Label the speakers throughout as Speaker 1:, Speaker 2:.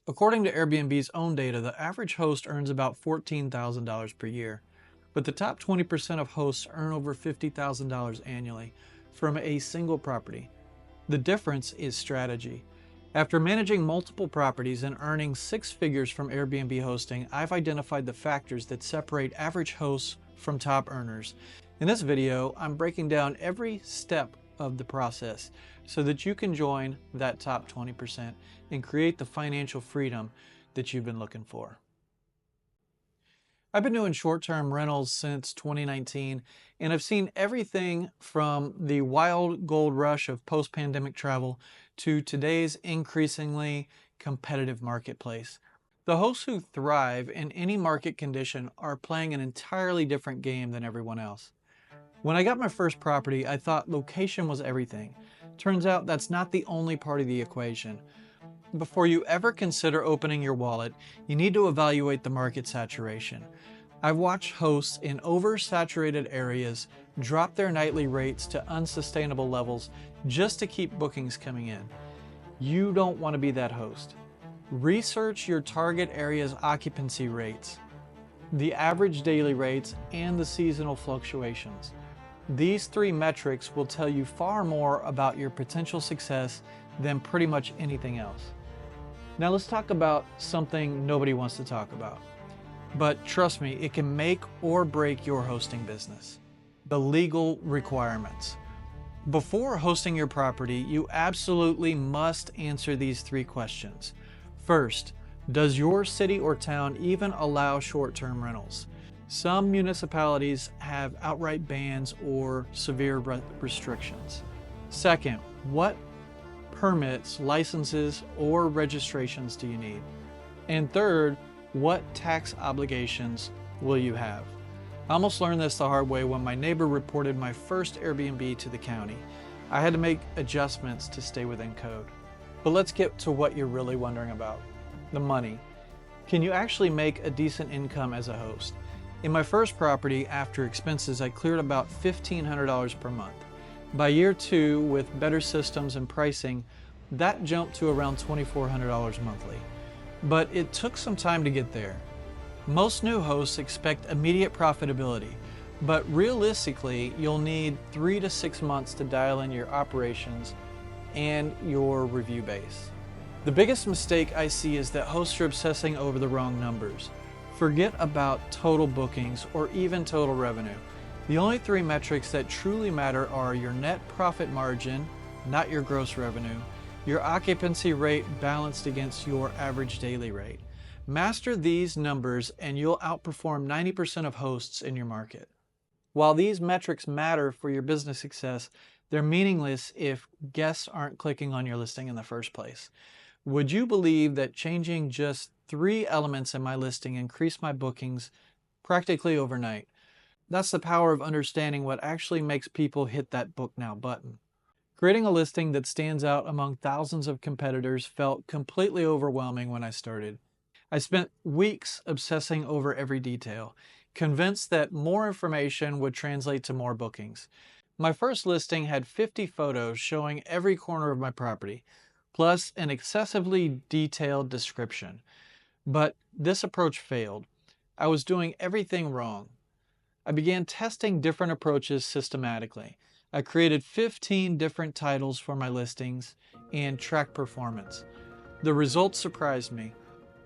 Speaker 1: According to Airbnb's own data, the average host earns about $14,000 per year, but the top 20% of hosts earn over $50,000 annually from a single property. The difference is strategy. After managing multiple properties and earning six figures from Airbnb hosting, I've identified the factors that separate average hosts from top earners. In this video, I'm breaking down every step of the process so that you can join that top 20% and create the financial freedom that you've been looking for. I've been doing short-term rentals since 2019, and I've seen everything from the wild gold rush of post-pandemic travel to today's increasingly competitive marketplace. The hosts who thrive in any market condition are playing an entirely different game than everyone else. When I got my first property, I thought location was everything. Turns out that's not the only part of the equation. Before you ever consider opening your wallet, you need to evaluate the market saturation. I've watched hosts in oversaturated areas drop their nightly rates to unsustainable levels just to keep bookings coming in. You don't want to be that host. Research your target area's occupancy rates, the average daily rates, and the seasonal fluctuations. These three metrics will tell you far more about your potential success than pretty much anything else. Now let's talk about something nobody wants to talk about. But trust me, it can make or break your hosting business. The legal requirements. Before hosting your property, you absolutely must answer these three questions. First, does your city or town even allow short-term rentals? Some municipalities have outright bans or severe restrictions. Second, what permits, licenses, or registrations do you need? And third, what tax obligations will you have? I almost learned this the hard way when my neighbor reported my first Airbnb to the county. I had to make adjustments to stay within code. But let's get to what you're really wondering about: the money. Can you actually make a decent income as a host? In my first property, after expenses, I cleared about $1,500 per month. By year two, with better systems and pricing, that jumped to around $2,400 monthly. But it took some time to get there. Most new hosts expect immediate profitability, but realistically, you'll need 3 to 6 months to dial in your operations and your review base. The biggest mistake I see is that hosts are obsessing over the wrong numbers. Forget about total bookings or even total revenue. The only three metrics that truly matter are your net profit margin, not your gross revenue, your occupancy rate balanced against your average daily rate. Master these numbers and you'll outperform 90% of hosts in your market. While these metrics matter for your business success, they're meaningless if guests aren't clicking on your listing in the first place. Would you believe that changing just 3 elements in my listing increased my bookings practically overnight? That's the power of understanding what actually makes people hit that book now button. Creating a listing that stands out among thousands of competitors felt completely overwhelming when I started. I spent weeks obsessing over every detail, convinced that more information would translate to more bookings. My first listing had 50 photos showing every corner of my property, plus an excessively detailed description. But this approach failed. I was doing everything wrong. I began testing different approaches systematically. I created 15 different titles for my listings and tracked performance. The results surprised me.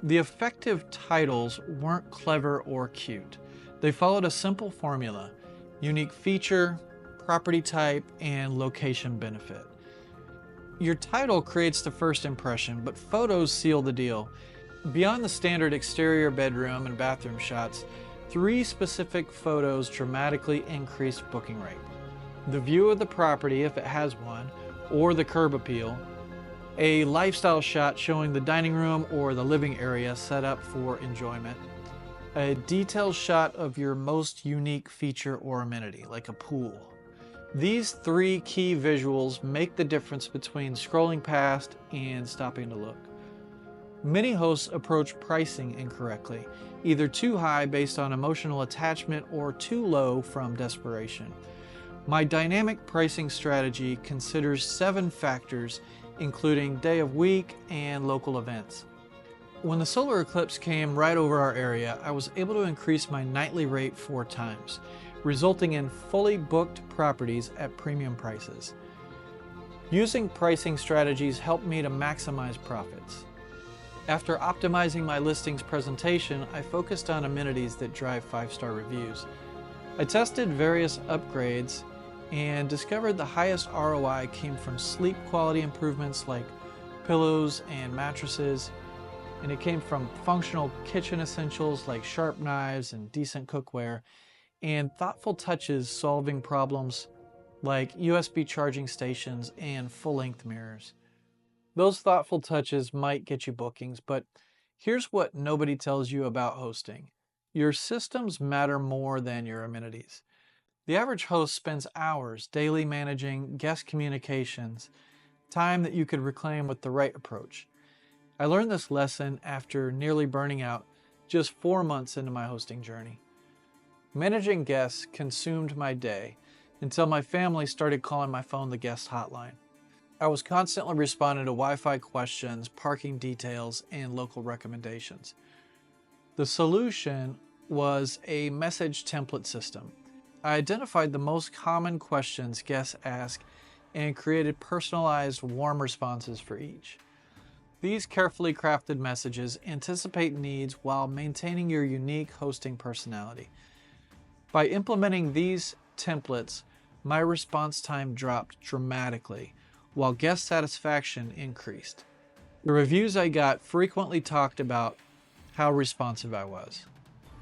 Speaker 1: The effective titles weren't clever or cute. They followed a simple formula: unique feature, property type, and location benefit. Your title creates the first impression, but photos seal the deal. Beyond the standard exterior bedroom and bathroom shots, 3 specific photos dramatically increased booking rate: the view of the property, if it has one, or the curb appeal, a lifestyle shot showing the dining room or the living area set up for enjoyment, a detailed shot of your most unique feature or amenity, like a pool. These 3 key visuals make the difference between scrolling past and stopping to look. Many hosts approach pricing incorrectly, either too high based on emotional attachment or too low from desperation. My dynamic pricing strategy considers 7 factors, including day of week and local events. When the solar eclipse came right over our area, I was able to increase my nightly rate 4 times, resulting in fully booked properties at premium prices. Using pricing strategies helped me to maximize profits. After optimizing my listings presentation, I focused on amenities that drive 5-star reviews. I tested various upgrades and discovered the highest ROI came from sleep quality improvements like pillows and mattresses, and it came from functional kitchen essentials like sharp knives and decent cookware, and thoughtful touches solving problems like USB charging stations and full-length mirrors. Those thoughtful touches might get you bookings, but here's what nobody tells you about hosting. Your systems matter more than your amenities. The average host spends hours daily managing guest communications, time that you could reclaim with the right approach. I learned this lesson after nearly burning out just 4 months into my hosting journey. Managing guests consumed my day until my family started calling my phone the guest hotline. I was constantly responding to Wi-Fi questions, parking details, and local recommendations. The solution was a message template system. I identified the most common questions guests ask and created personalized, warm responses for each. These carefully crafted messages anticipate needs while maintaining your unique hosting personality. By implementing these templates, my response time dropped dramatically, while guest satisfaction increased. The reviews I got frequently talked about how responsive I was.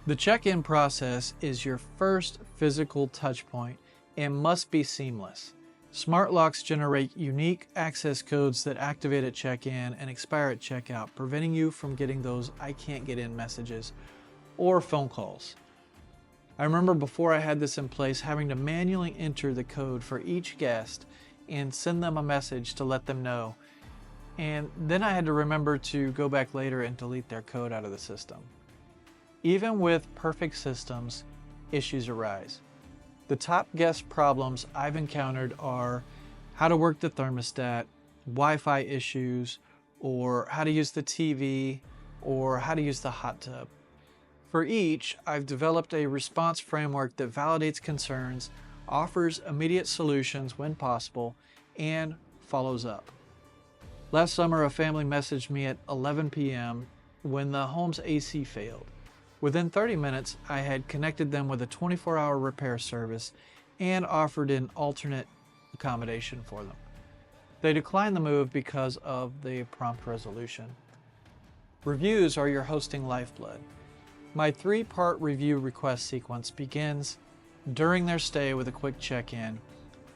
Speaker 1: The check-in process is your first physical touchpoint and must be seamless. Smart locks generate unique access codes that activate at check-in and expire at checkout, preventing you from getting those "I can't get in" messages or phone calls. I remember before I had this in place having to manually enter the code for each guest and send them a message to let them know. And then I had to remember to go back later and delete their code out of the system. Even with perfect systems, issues arise. The top guest problems I've encountered are how to work the thermostat, Wi-Fi issues, or how to use the TV, or how to use the hot tub. For each, I've developed a response framework that validates concerns, offers immediate solutions when possible, and follows up. Last summer, a family messaged me at 11 p.m. when the home's AC failed. Within 30 minutes, I had connected them with a 24-hour repair service and offered an alternate accommodation for them. They declined the move because of the prompt resolution. Reviews are your hosting lifeblood. My 3-part review request sequence begins during their stay with a quick check-in,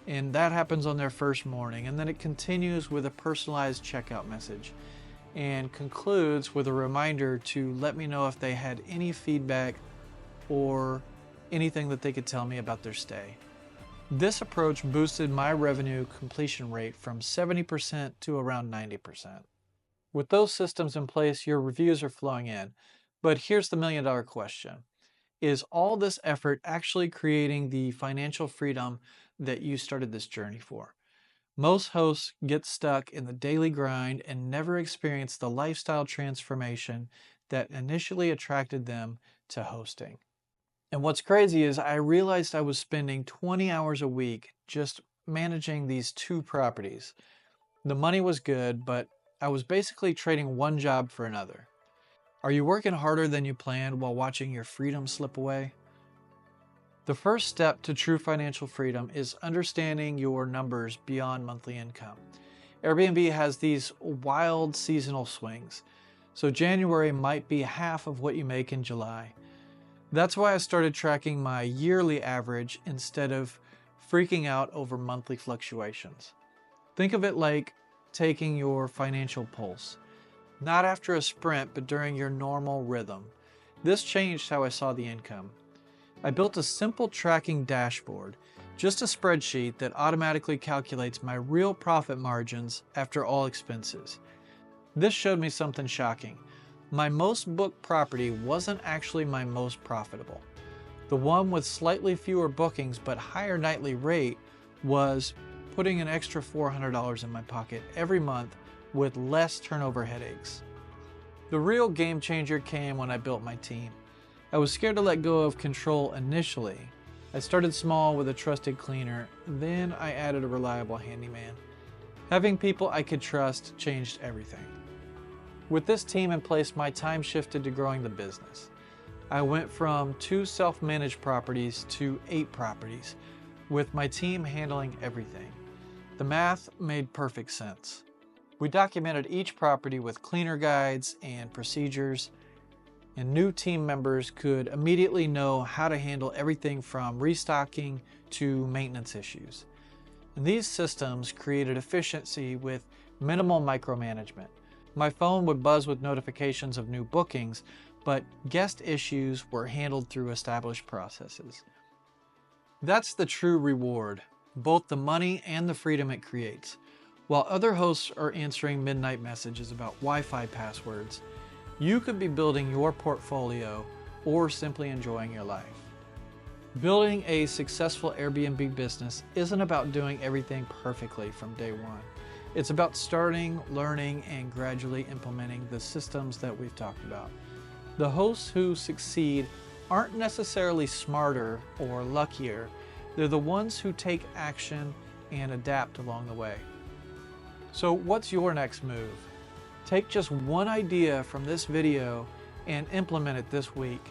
Speaker 1: and that happens on their first morning, and then it continues with a personalized checkout message and concludes with a reminder to let me know if they had any feedback or anything that they could tell me about their stay. This approach boosted my revenue completion rate from 70% to around 90%. With those systems in place, your reviews are flowing in. But here's the million-dollar question. Is all this effort actually creating the financial freedom that you started this journey for? Most hosts get stuck in the daily grind and never experience the lifestyle transformation that initially attracted them to hosting. And what's crazy is I realized I was spending 20 hours a week just managing these 2 properties. The money was good, but I was basically trading one job for another. Are you working harder than you planned while watching your freedom slip away? The first step to true financial freedom is understanding your numbers beyond monthly income. Airbnb has these wild seasonal swings, so January might be half of what you make in July. That's why I started tracking my yearly average instead of freaking out over monthly fluctuations. Think of it like taking your financial pulse, not after a sprint, but during your normal rhythm. This changed how I saw the income. I built a simple tracking dashboard, just a spreadsheet that automatically calculates my real profit margins after all expenses. This showed me something shocking. My most booked property wasn't actually my most profitable. The one with slightly fewer bookings but higher nightly rate was putting an extra $400 in my pocket every month with less turnover headaches. The real game changer came when I built my team. I was scared to let go of control initially. I started small with a trusted cleaner, then I added a reliable handyman. Having people I could trust changed everything. With this team in place, my time shifted to growing the business. I went from 2 self-managed properties to 8 properties, with my team handling everything. The math made perfect sense. We documented each property with cleaner guides and procedures, and new team members could immediately know how to handle everything from restocking to maintenance issues. And these systems created efficiency with minimal micromanagement. My phone would buzz with notifications of new bookings, but guest issues were handled through established processes. That's the true reward, both the money and the freedom it creates. While other hosts are answering midnight messages about Wi-Fi passwords, you could be building your portfolio or simply enjoying your life. Building a successful Airbnb business isn't about doing everything perfectly from day one. It's about starting, learning, and gradually implementing the systems that we've talked about. The hosts who succeed aren't necessarily smarter or luckier. They're the ones who take action and adapt along the way. So what's your next move? Take just one idea from this video and implement it this week.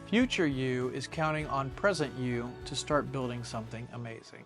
Speaker 1: Future you is counting on present you to start building something amazing.